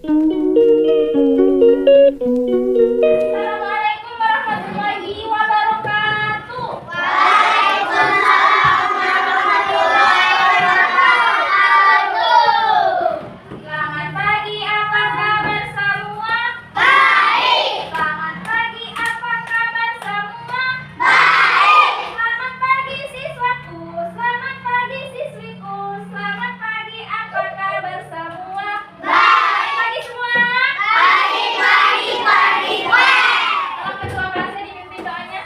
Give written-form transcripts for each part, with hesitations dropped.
Assalamualaikum warahmatullahi wabarakatuh. Waalaikumsalam warahmatullahi wabarakatuh. Selamat pagi, apa kabar semua? Baik. Selamat pagi, apa kabar semua? Baik. Selamat pagi siswaku, selamat pagi siswiku, selamat pagi, apa kabar semua? Baik. Pagi semua. Pagi, pagi, pagi, Tolong ketua kelasnya dipimpin doanya.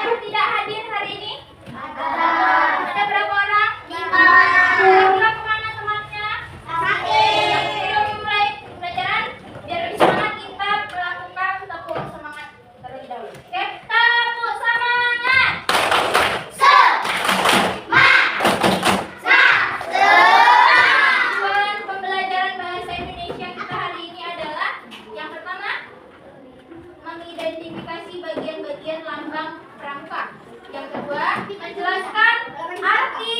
Yang tidak hadir hari ini? Ada berapa orang? 5. Pulang kemana temannya? Sebelum mulai pelajaran, biar lebih semangat kita melakukan tepuk semangat terlebih dahulu. Oke, tepuk semangat. Tujuan pembelajaran bahasa Indonesia kita hari ini adalah yang pertama, mengidentifikasi bagian-bagian lambang pramuka. Yang kedua, menjelaskan arti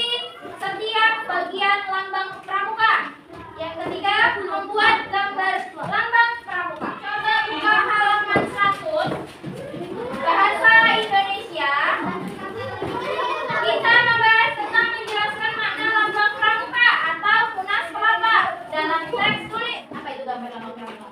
setiap bagian lambang pramuka. Yang ketiga, membuat gambar lambang pramuka. Coba buka halaman 100, bahasa Indonesia. Kita membahas tentang menjelaskan makna lambang pramuka atau tunas kelapa. Dalam teks tulis, apa itu gambar lambang pramuka?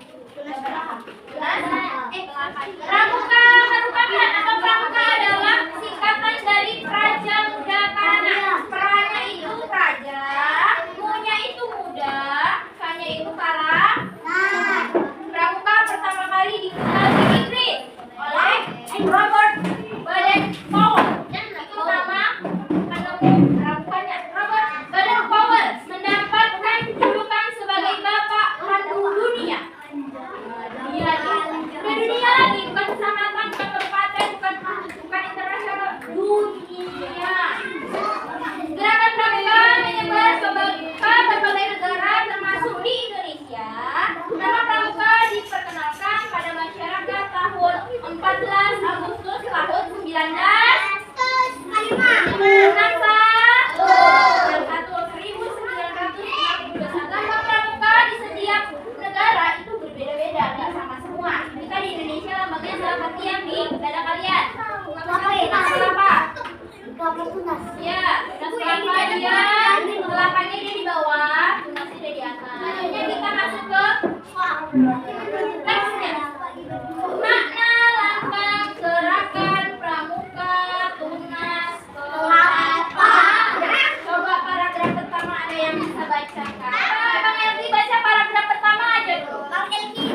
Pramuka merupakan atau pramuka adalah singkatan dari Praja Muda Karana. Pranya itu praja, munya itu muda, kanya itu karang. Pramuka pertama kali dikenal di Inggris oleh Robert Baden-Powell. Itu nama penemu pramukanya. Robert Baden-Powell mendapatkan julukan sebagai Bapak Pandu Dunia. Dunia lagi, bukan kecamatan, bukan kabupaten, bukan internasional, dunia. Gerakan pramuka menyebar ke berbagai negara termasuk di Indonesia. Nama pramuka diperkenalkan pada masyarakat tahun 14 Agustus tahun 1961. Lambang pramuka di setiap negara itu berbeda-beda, nggak sama semua. Kita di Indonesia lambangnya seperti yang di dada kalian. Tunas kelapa. Ya, tunas kelapa dia, kelapanya dia di bawah, tunasnya dia di atas. Selanjutnya kita masuk ke teksnya. Makna lambang gerakan pramuka tunas kelapa. Coba paragraf pertama ada yang bisa bacakan. Bang Elki baca paragraf pertama aja dulu.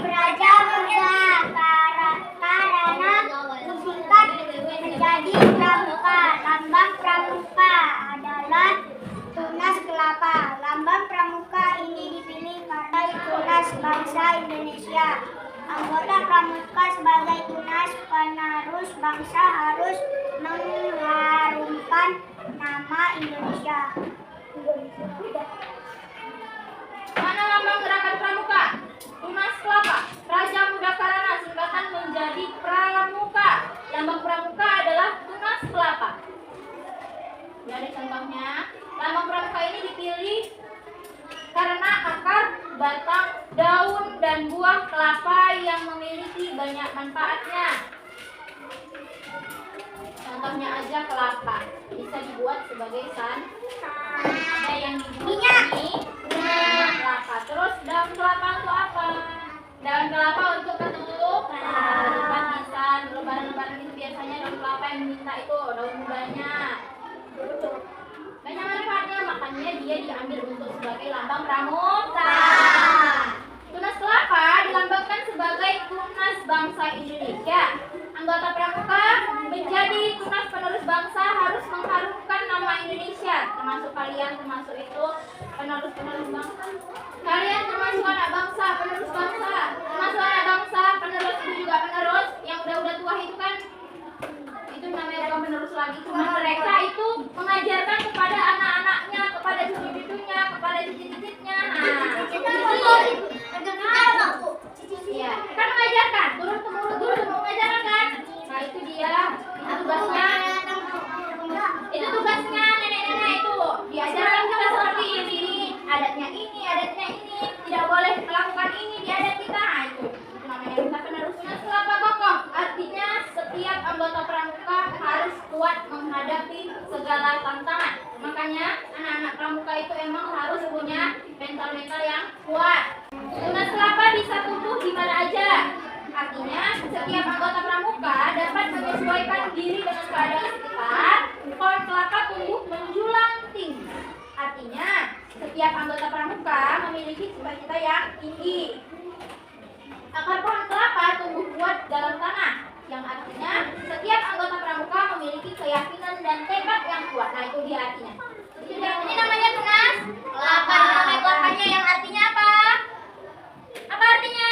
Praja Muda Karana disingkat menjadi pramuka. Lambang pramuka adalah tunas kelapa. Lambang pramuka ini dipilih karena tunas bangsa Indonesia. Anggota pramuka sebagai tunas penerus bangsa harus mengharumkan nama Indonesia. Mana lambang gerakan pramuka? Tunas kelapa. Praja Muda Karana singkatan menjadi pramuka. Lambang pramuka adalah tunas kelapa. Dari contohnya, lambang pramuka ini dipilih karena akar, batang, daun, dan buah kelapa yang memiliki banyak manfaatnya. Contohnya aja kelapa, bisa dibuat sebagai santan. Ada yang dibuat ini kelapa. Terus daun kelapa untuk apa? Daun kelapa untuk ketutup, tempat nisan, lebaran-lebaran itu biasanya daun kelapa yang diminta itu daun mudanya. Banyak manfaatnya, makanya dia diambil untuk sebagai lambang pramuka. Tunas kelapa dilambangkan sebagai tunas bangsa Indonesia. Anggota pramuka menjadi tunas penerus bangsa harus mengharumkan nama Indonesia. Termasuk kalian, termasuk itu penerus bangsa. Kalian segala tantangan. Makanya anak-anak pramuka itu emang harus punya mental-mental yang kuat. Tunas kelapa bisa tumbuh di mana aja. Artinya, setiap anggota pramuka dapat menyesuaikan diri dengan keadaan sekitar. Pohon kelapa tumbuh menjulang tinggi. Artinya, setiap anggota pramuka memiliki cita-cita yang tinggi. Akar pohon kelapa tumbuh kuat dalam tanah, yang artinya setiap anggota pramuka memiliki keyakinan dan tekad yang kuat. Nah, itu dia artinya. Ini namanya tunas kelapa. Kelapanya yang artinya apa? Apa artinya?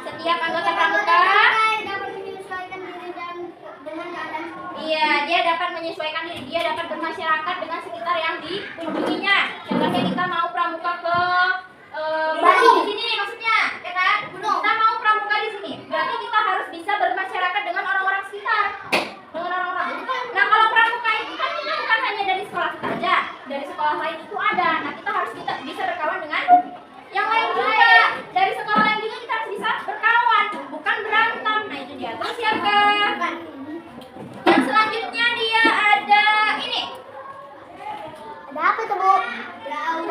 Setiap anggota pramuka dapat menyesuaikan diri dengan keadaan. iya, dia dapat menyesuaikan diri, dia dapat bermasyarakat dengan sekitar yang dikunjunginya. Contohnya kita mau pramuka ke Bali di sini nih maksudnya, ya kan? Kita mau pramuka di sini, berarti kita harus bisa bermasyarakat dengan orang-orang sekitar, dengan orang-orang. Nah, kalau pramuka itu kan kita bukan hanya dari sekolah kita aja, dari sekolah lain itu ada. Nah, kita harus bisa berkawan dengan yang lain juga. Dari sekolah lain juga kita harus bisa berkawan, bukan berantem. Nah, itu dia. Terus yang yang selanjutnya dia ada ini. Ada apa tuh, Bu? Daun.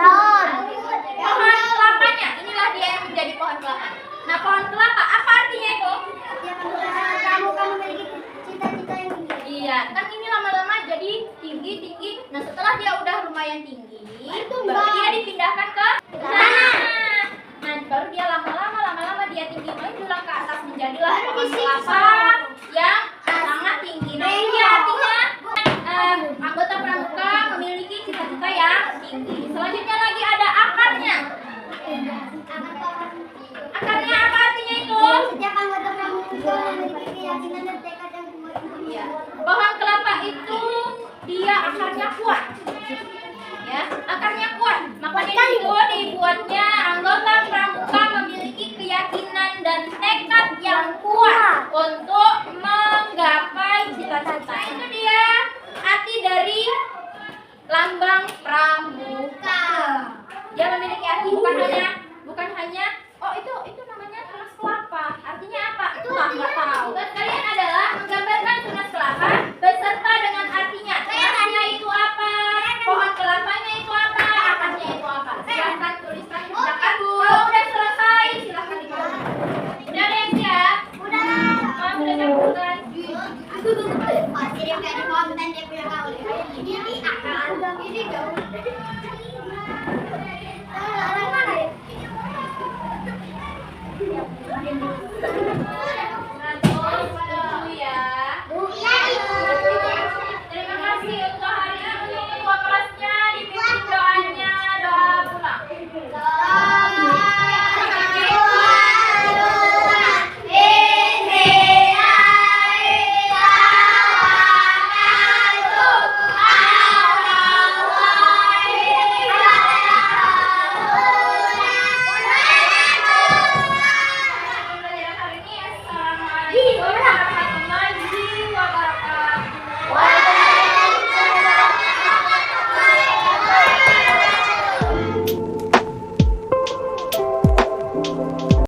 Pohon kelapanya. Inilah dia yang menjadi pohon kelapa. Nah, pohon kelapa apa artinya itu? Setiap anggota pramuka memiliki cita-cita yang tinggi. Iya, kan ini lama-lama jadi tinggi. Nah, setelah dia udah lumayan tinggi, baru dia dipindahkan ke tanah. Nah, baru dia lama-lama dia tinggi menjulang ke atas menjadilah pohon kelapa